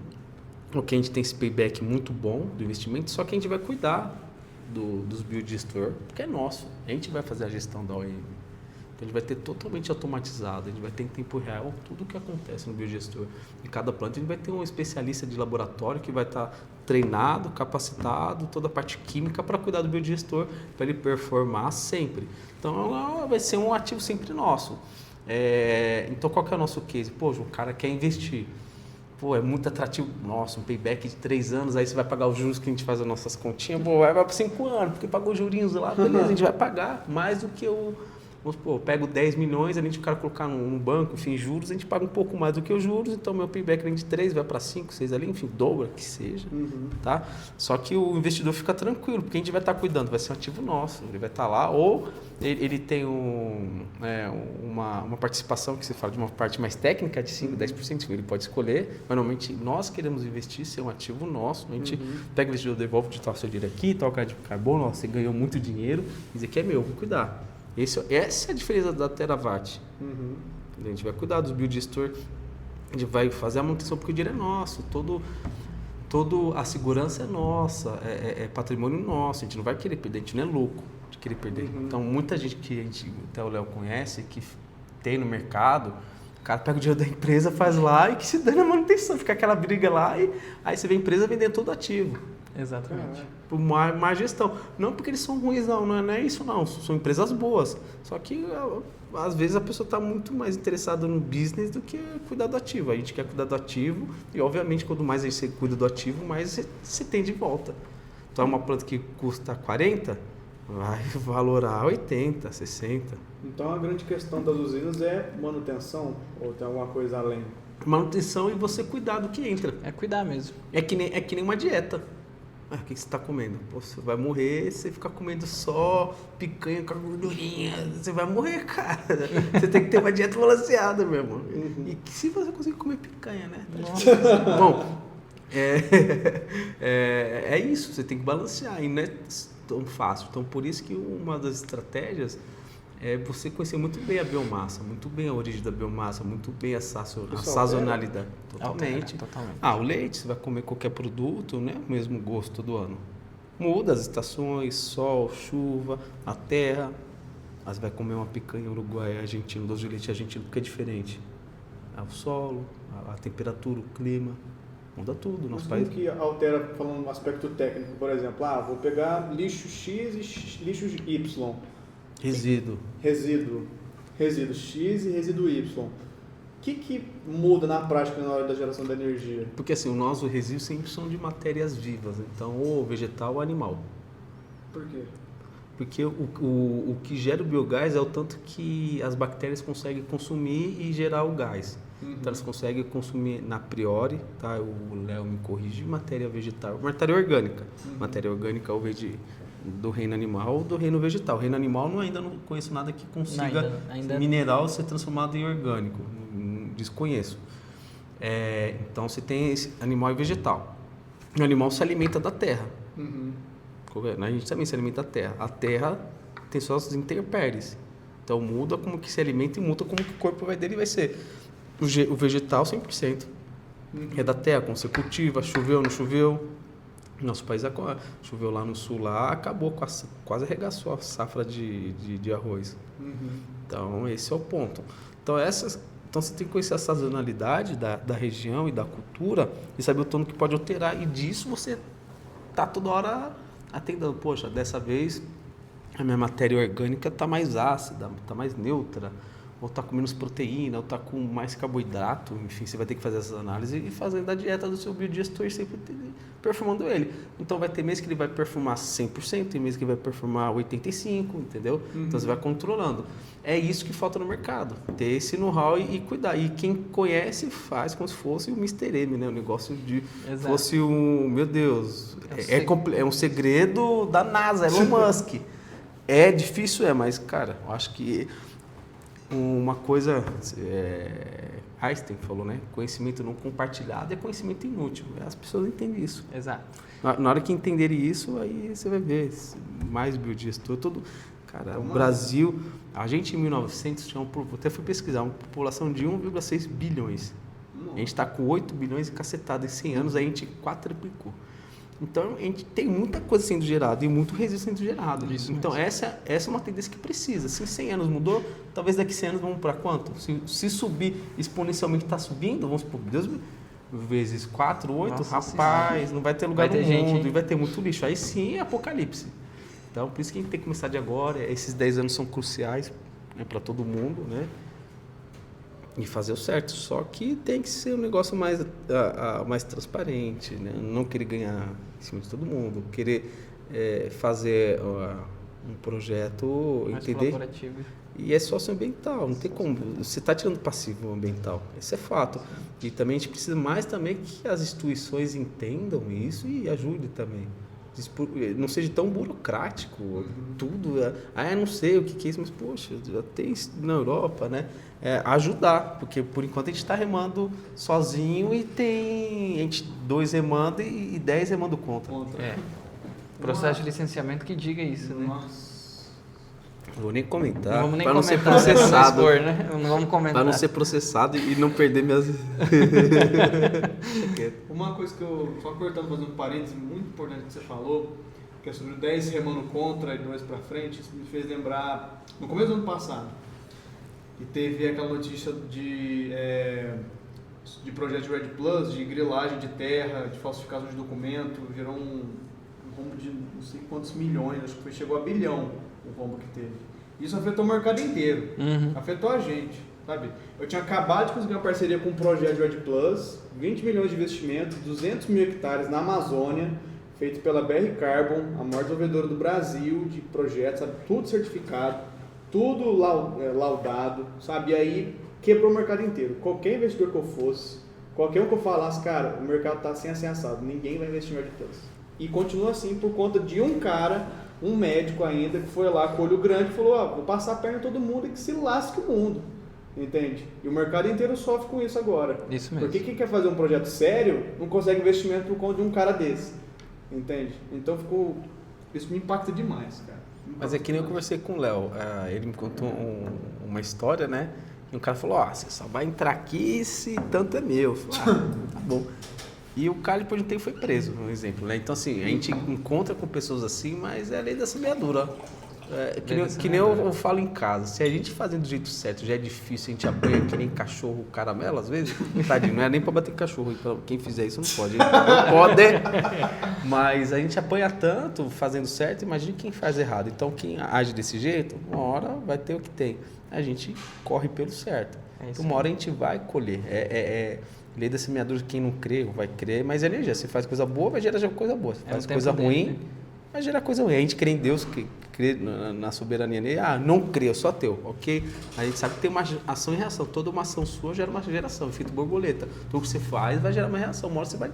o que a gente tem esse payback muito bom do investimento, só que a gente vai cuidar dos biodigestor, porque é nosso. A gente vai fazer a gestão da OEM. Então a gente vai ter totalmente automatizado, a gente vai ter em tempo real tudo o que acontece no biodigestor. Em cada planta a gente vai ter um especialista de laboratório que vai estar treinado, capacitado, toda a parte química para cuidar do biodigestor, para ele performar sempre. Então vai ser um ativo sempre nosso. Então qual que é o nosso case? Poxa, o cara quer investir. É muito atrativo. Nossa, um payback de 3 anos, aí você vai pagar os juros que a gente faz as nossas continhas, vai para 5 anos, porque pagou os jurinhos lá, beleza, a gente vai pagar mais do que eu pego 10 milhões, a gente cara colocar num banco, enfim, juros, a gente paga um pouco mais do que os juros, então meu payback vem de 3, vai para 5, 6 ali, enfim, dobra que seja, tá? Só que o investidor fica tranquilo, porque a gente vai estar cuidando, vai ser um ativo nosso, ele vai estar lá, ou ele tem uma participação, que você fala de uma parte mais técnica, de 5%, 10%, ele pode escolher, mas normalmente nós queremos investir, ser um ativo nosso, a gente pega o investidor, devolve de tal seu dinheiro aqui, tal crédito de carbono, você ganhou muito dinheiro, diz aqui é meu, vou cuidar. Essa é a diferença da Terawatt. A gente vai cuidar dos biodigestor, a gente vai fazer a manutenção porque o dinheiro é nosso, toda a segurança é nossa, é patrimônio nosso, a gente não vai querer perder, a gente não é louco de querer perder. Então muita gente que até o Léo conhece, que tem no mercado, o cara pega o dinheiro da empresa, faz lá e que se dane a manutenção, fica aquela briga lá e aí você vê a empresa vendendo todo ativo. Exatamente. Por má gestão. Não porque eles são ruins, não é isso não. São empresas boas. Só que às vezes a pessoa está muito mais interessada no business do que cuidar do ativo. A gente quer cuidar do ativo e obviamente quanto mais você cuida do ativo, mais você tem de volta. Então é uma planta que custa 40, vai valorar 80, 60. Então a grande questão das usinas é manutenção ou tem alguma coisa além? Manutenção e você cuidar do que entra. É cuidar mesmo. É que nem uma dieta. O que você está comendo? Você vai morrer, você ficar comendo só picanha com a gordurinha, você vai morrer, cara. Você tem que ter uma dieta balanceada, meu irmão. E se você conseguir comer picanha, né? Bom, é isso, você tem que balancear e não é tão fácil. Então, por isso que uma das estratégias é você conhecer muito bem a biomassa, muito bem a origem da biomassa, muito bem a sazonalidade. Totalmente. O leite, você vai comer qualquer produto, né? O mesmo gosto todo ano. Muda as estações, sol, chuva, a terra. Aí você vai comer uma picanha uruguaia, argentina, doce de leite argentino, porque é diferente. O solo, a temperatura, o clima, muda tudo. Mas como que altera, falando no aspecto técnico, por exemplo, vou pegar lixo X e lixo Y. Resíduo X e resíduo Y. O que muda na prática na hora da geração da energia? Porque assim, o nosso resíduo sempre são de matérias vivas, então ou vegetal ou animal. Por quê? Porque o que gera o biogás é o tanto que as bactérias conseguem consumir e gerar o gás. Então elas conseguem consumir na priori, tá? O Léo me corrige, matéria vegetal, matéria orgânica. Matéria orgânica ou do reino animal ou do reino vegetal. O reino animal ainda não conheço nada que consiga mineral ser transformado em orgânico. Desconheço. Então você tem esse animal e vegetal. O animal se alimenta da terra. A gente também se alimenta da terra. A terra tem suas intempéries. Então muda como que se alimenta e muda como que o corpo dele vai ser. O vegetal 100%. É da terra, como você cultiva, choveu, não choveu. Nosso país choveu lá no sul, acabou, quase arregaçou a safra de arroz. Então, esse é o ponto. Então, Então você tem que conhecer a sazonalidade da região e da cultura e saber o tom que pode alterar. E disso você tá toda hora atendendo. Poxa, dessa vez a minha matéria orgânica está mais ácida, está mais neutra, ou está com menos proteína, ou está com mais carboidrato. Enfim, você vai ter que fazer essas análises e fazendo a dieta do seu biodigestor, sempre perfumando ele. Então vai ter mês que ele vai perfumar 100%, tem mês que ele vai perfumar 85%, entendeu? Então você vai controlando. É isso que falta no mercado, ter esse know-how e cuidar. E quem conhece faz como se fosse o Mr. M, né? O negócio de Exato. fosse um, meu Deus, é um segredo da NASA, Elon Musk. É difícil, mas, cara, eu acho que uma coisa, Einstein falou, né? Conhecimento não compartilhado é conhecimento inútil. As pessoas entendem isso. Exato. Na hora que entenderem isso, aí você vai ver mais biodigestor, tudo. Cara, o Brasil, a gente em 1900 tinha até fui pesquisar, uma população de 1,6 bilhões. A gente está com 8 bilhões e cacetado em 100 anos, a gente quadruplicou. Então, a gente tem muita coisa sendo gerada e muito resíduo sendo gerado. Isso então, mesmo. essa é uma tendência que precisa. Se em 100 anos mudou, talvez daqui a 100 anos vamos para quanto? Se subir exponencialmente, está subindo, vamos por Deus, vezes 4, 8, Nossa rapaz, senhora. não vai ter lugar Vai no ter gente, mundo hein? e vai ter muito lixo. Aí sim é apocalipse. Então, por isso que a gente tem que começar de agora. Esses 10 anos são cruciais, né, para todo mundo, né? E fazer o certo, só que tem que ser um negócio mais transparente, né? Não querer ganhar em cima de todo mundo, querer fazer um projeto, Mais entender? colaborativo. E é socioambiental, não tem como, você está tirando passivo ambiental, esse é fato. E também a gente precisa mais também que as instituições entendam isso e ajudem também. Não seja tão burocrático, tudo. Eu não sei o que é isso, mas poxa, já tem isso na Europa, né? Ajudar, porque por enquanto a gente está remando sozinho e tem 2 remando e 10 remando contra. Processo de licenciamento que diga isso, né? Nossa. Não vou nem comentar, Não vamos nem para não comentar, ser processado. né? Né? Não vamos comentar. Para não ser processado e não perder minhas... Uma coisa que eu, só cortando, fazendo um parênteses muito importante que você falou, que é sobre o 10 remando contra e 2 para frente, isso me fez lembrar, no começo do ano passado, que teve aquela notícia de projeto de Red Plus, de grilagem de terra, de falsificação de documento, gerou um rombo de não sei quantos milhões, acho que chegou a bilhão o rombo que teve. Isso afetou o mercado inteiro, afetou a gente, sabe? Eu tinha acabado de conseguir uma parceria com um projeto de Red Plus, 20 milhões de investimento, 200 mil hectares na Amazônia, feito pela BR Carbon, a maior desenvolvedora do Brasil de projetos, sabe? Tudo certificado, tudo laudado, sabe? E aí quebrou o mercado inteiro. Qualquer investidor que eu fosse, qualquer um que eu falasse, cara, o mercado está assim assado, ninguém vai investir em Red Plus. E continua assim por conta de um cara, um médico ainda, que foi lá com o olho grande e falou, vou passar a perna em todo mundo e que se lasque o mundo. Entende? E o mercado inteiro sofre com isso agora. Isso mesmo. Porque quem quer fazer um projeto sério não consegue investimento por conta de um cara desse. Entende? Então isso me impacta demais, cara. Mas é que nem eu conversei com o Léo, ele me contou uma história, né? E um cara falou, você só vai entrar aqui se tanto é meu. Eu falei, tá bom. E o cara depois de um tempo foi preso, um exemplo, né? Então assim, a gente encontra com pessoas assim, mas é a lei da semeadura. Que nem eu falo em casa, se a gente fazendo do jeito certo já é difícil, a gente apanha que nem cachorro caramelo às vezes, tadinho, não é nem pra bater em cachorro, então, quem fizer isso não pode, não pode, mas a gente apanha tanto fazendo certo, imagine quem faz errado. Então quem age desse jeito, uma hora vai ter o que tem, a gente corre pelo certo, então, uma hora a gente vai colher, lei da semeadura, quem não crê vai crer, mas é energia, você faz coisa boa, vai gerar coisa boa, você faz coisa ruim, né? Vai gerar coisa ruim. A gente crê em Deus, crê na soberania dele. Não crê, eu sou ateu, ok? A gente sabe que tem uma ação e reação. Toda uma ação sua gera uma geração, efeito borboleta. Tudo que você faz vai gerar uma reação. Uma hora você vai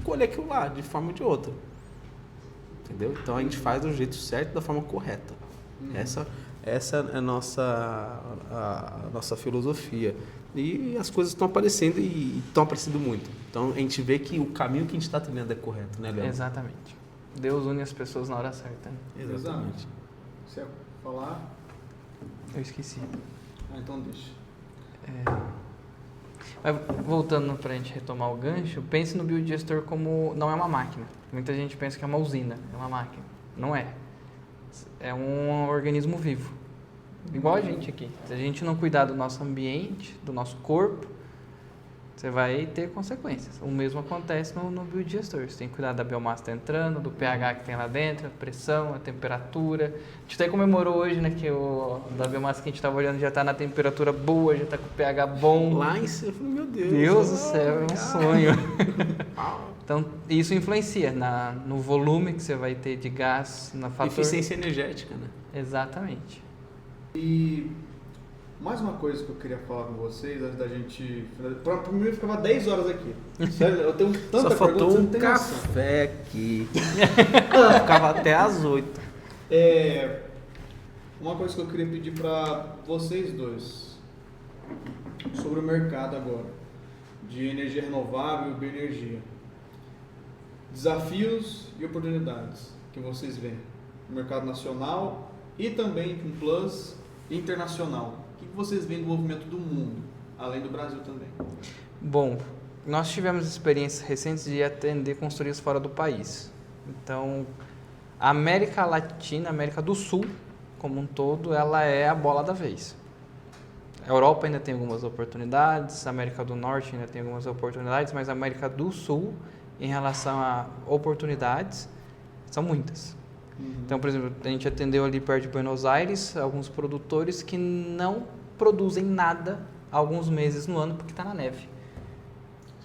colher aquilo lá, de forma ou de outra. Entendeu? Então a gente faz do jeito certo, da forma correta. Essa é a nossa filosofia. E as coisas estão aparecendo e estão aparecendo muito. Então a gente vê que o caminho que a gente está trilhando é correto, né, Léo? Exatamente. Deus une as pessoas na hora certa. Né? Exatamente. Você ia falar? Eu esqueci. Então deixa. Mas voltando para a gente retomar o gancho, pense no biodigestor como não é uma máquina. Muita gente pensa que é uma usina, é uma máquina. Não é. É um organismo vivo. Igual a gente aqui. Se a gente não cuidar do nosso ambiente, do nosso corpo, você vai ter consequências. O mesmo acontece no biodigestor. Você tem que cuidar da biomassa que está entrando, do pH que tem lá dentro, a pressão, a temperatura. A gente até comemorou hoje, né, que da biomassa que a gente estava olhando já está na temperatura boa, já está com o pH bom. Lá em cima, meu Deus. Deus do céu, é um sonho. Então, isso influencia no volume que você vai ter de gás, na fator... Eficiência energética, né? Exatamente. E mais uma coisa que eu queria falar com vocês, antes da gente... Pra mim eu ficava 10 horas aqui. Sério, eu tenho tanta Só faltou pergunta, você um não tem noção. café aqui. Ficava até às 8. Uma coisa que eu queria pedir para vocês dois sobre o mercado agora de energia renovável e bioenergia. Desafios e oportunidades que vocês veem no mercado nacional e também com Plus internacional. O que vocês veem do movimento do mundo, além do Brasil também? Bom, nós tivemos experiências recentes de atender consultorias fora do país. Então, a América Latina, a América do Sul, como um todo, ela é a bola da vez. A Europa ainda tem algumas oportunidades, a América do Norte ainda tem algumas oportunidades, mas a América do Sul, em relação a oportunidades, são muitas. Então, por exemplo, a gente atendeu ali perto de Buenos Aires alguns produtores que não produzem nada alguns meses no ano porque está na neve.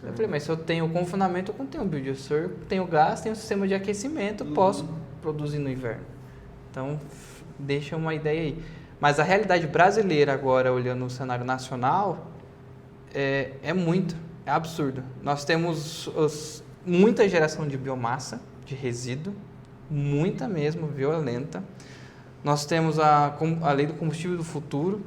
Eu falei, mas se eu tenho confinamento, eu não tenho biodigestor, tenho gás, tenho sistema de aquecimento, posso produzir no inverno. Então, deixa uma ideia aí. Mas a realidade brasileira agora, olhando o cenário nacional, é absurdo. Nós temos muita geração de biomassa, de resíduo, muita mesmo, violenta. Nós temos a lei do combustível do futuro,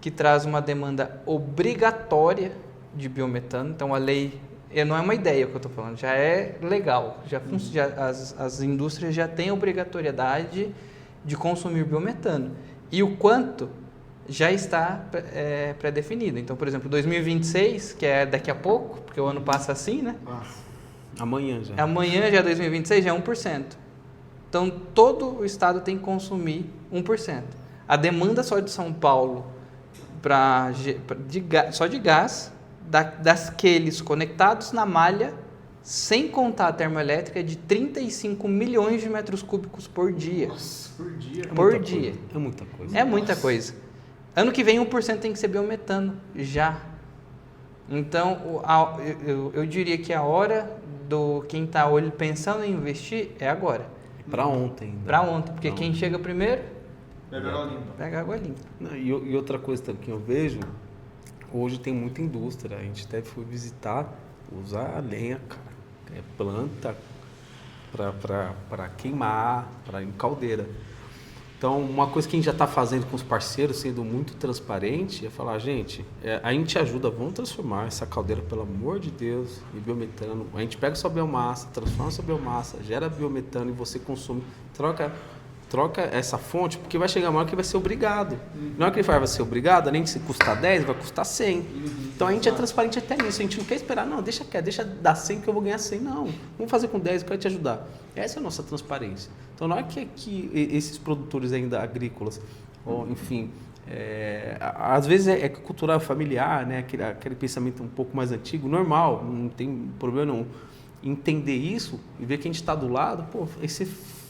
que traz uma demanda obrigatória de biometano. Então, a lei não é uma ideia que eu estou falando, já é legal. As indústrias já têm a obrigatoriedade de consumir biometano. E o quanto já está pré-definido. Então, por exemplo, 2026, que é daqui a pouco, porque o ano passa assim, né? Amanhã já. Amanhã, já 2026, já é 1%. Então, todo o estado tem que consumir 1%. A demanda só de São Paulo, só de gás, daqueles conectados na malha, sem contar a termoelétrica, é de 35 milhões de metros cúbicos por dia. Nossa, por dia? Por dia. É muita coisa. É muita coisa. Ano que vem, 1% tem que ser biometano, já. Então, eu diria que a hora do quem está pensando em investir é agora. Para ontem. Para ontem, porque quem chega primeiro... Pega água limpa. Pega água limpa. E outra coisa que eu vejo, hoje tem muita indústria, a gente até foi visitar, usar a lenha, cara. Planta para queimar, para em caldeira. Então, uma coisa que a gente já está fazendo com os parceiros, sendo muito transparente, é falar, gente, a gente ajuda, vamos transformar essa caldeira, pelo amor de Deus, em biometano. A gente pega sua biomassa, transforma sua biomassa, gera biometano e você consome, troca essa fonte, porque vai chegar uma hora que vai ser obrigado. Na hora que ele vai ser obrigado, além de se custar 10, vai custar 100. Então a gente é transparente até nisso, a gente não quer esperar, não, deixa dar 100 que eu vou ganhar 100, não. Vamos fazer com 10, eu quero te ajudar. Essa é a nossa transparência. Então não é que esses produtores ainda agrícolas, ou enfim, às vezes é cultural familiar, né? Aquele pensamento um pouco mais antigo, normal, não tem problema não. Entender isso e ver que a gente está do lado, pô, aí você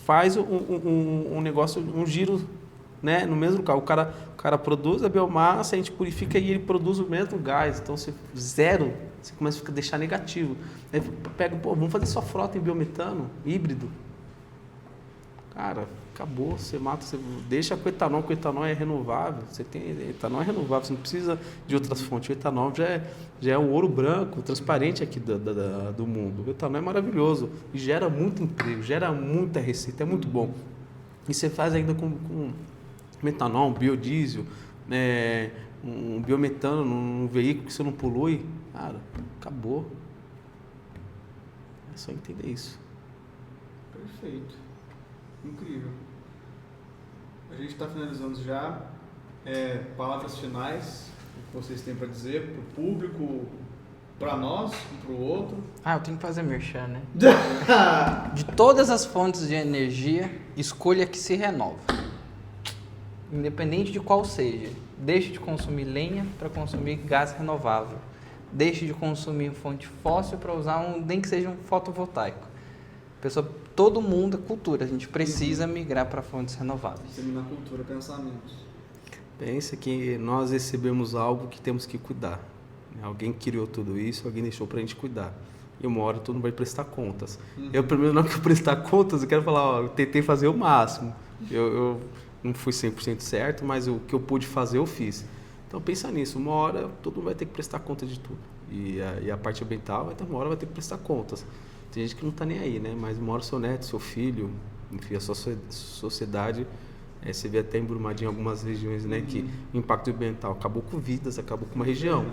faz um negócio, um giro, né, no mesmo local. O cara produz a biomassa, a gente purifica e ele produz o mesmo gás. Então, você começa a deixar negativo. Aí pega, vamos fazer sua frota em biometano, híbrido. Cara, acabou, você mata, você deixa com etanol, porque o etanol é renovável. Etanol é renovável, você não precisa de outras fontes. O etanol já é o ouro branco, transparente aqui do mundo. O etanol é maravilhoso e gera muito emprego, gera muita receita, é muito bom. E você faz ainda com metanol, um biodiesel, um biometano num veículo que você não polui. Cara, acabou. É só entender isso. Perfeito. Incrível. A gente está finalizando já. Palavras finais, o que vocês têm para dizer para o público, para nós, um para o outro. Eu tenho que fazer merchan, né? De todas as fontes de energia, escolha que se renova. independente de qual seja. Deixe de consumir lenha para consumir gás renovável. Deixe de consumir fonte fóssil para usar nem que seja um fotovoltaico. Todo mundo é cultura, a gente precisa migrar para fontes renováveis. Disseminar cultura, pensamentos. Pensa que nós recebemos algo que temos que cuidar. Alguém criou tudo isso, alguém deixou para a gente cuidar. E uma hora todo mundo vai prestar contas. Eu, primeiro, não que eu prestar contas, eu quero falar, eu tentei fazer o máximo. Eu não fui 100% certo, mas o que eu pude fazer, eu fiz. Então, pensa nisso. Uma hora todo mundo vai ter que prestar conta de tudo. E a parte ambiental, uma hora vai ter que prestar contas. Tem gente que não está nem aí, né? Mas uma hora seu neto, seu filho, enfim, a sua sociedade, você vê até em Brumadinho algumas regiões, né? Que o impacto ambiental acabou com vidas, acabou com uma região.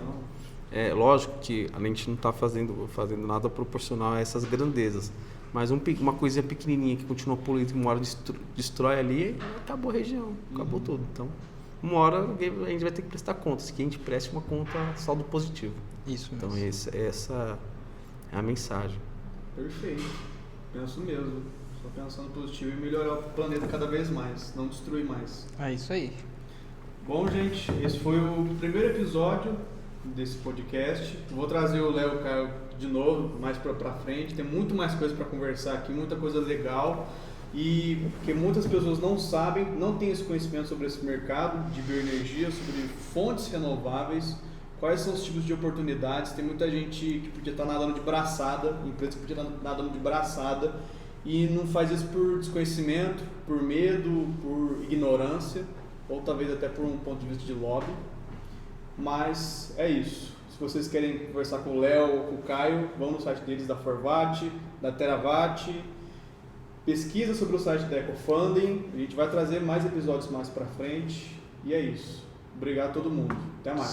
É lógico que a gente não está fazendo nada proporcional a essas grandezas, mas uma coisinha pequenininha que continua poluindo, uma hora destrói ali, acabou a região, acabou tudo. Então, uma hora a gente vai ter que prestar contas, que a gente preste uma conta saldo positivo. Isso mesmo. Então, essa é a mensagem. Perfeito. Penso mesmo. Só pensando positivo e melhorar o planeta cada vez mais, não destruir mais. É isso aí. Bom, gente, esse foi o primeiro episódio desse podcast. Vou trazer o Léo e o Caio de novo, mais pra frente. Tem muito mais coisa para conversar aqui, muita coisa legal. E que muitas pessoas não sabem, não têm esse conhecimento sobre esse mercado de bioenergia, sobre fontes renováveis, quais são os tipos de oportunidades. Tem muita gente que podia estar nadando de braçada, empresa que podia estar nadando de braçada e não faz isso por desconhecimento, por medo, por ignorância, ou talvez até por um ponto de vista de lobby. Mas é isso. Se vocês querem conversar com o Léo ou com o Caio, vão no site deles, da Forvat, da Teravat. Pesquisa sobre o site da Ecofunding. A gente vai trazer mais episódios mais pra frente. E é isso. Obrigado a todo mundo. Até mais.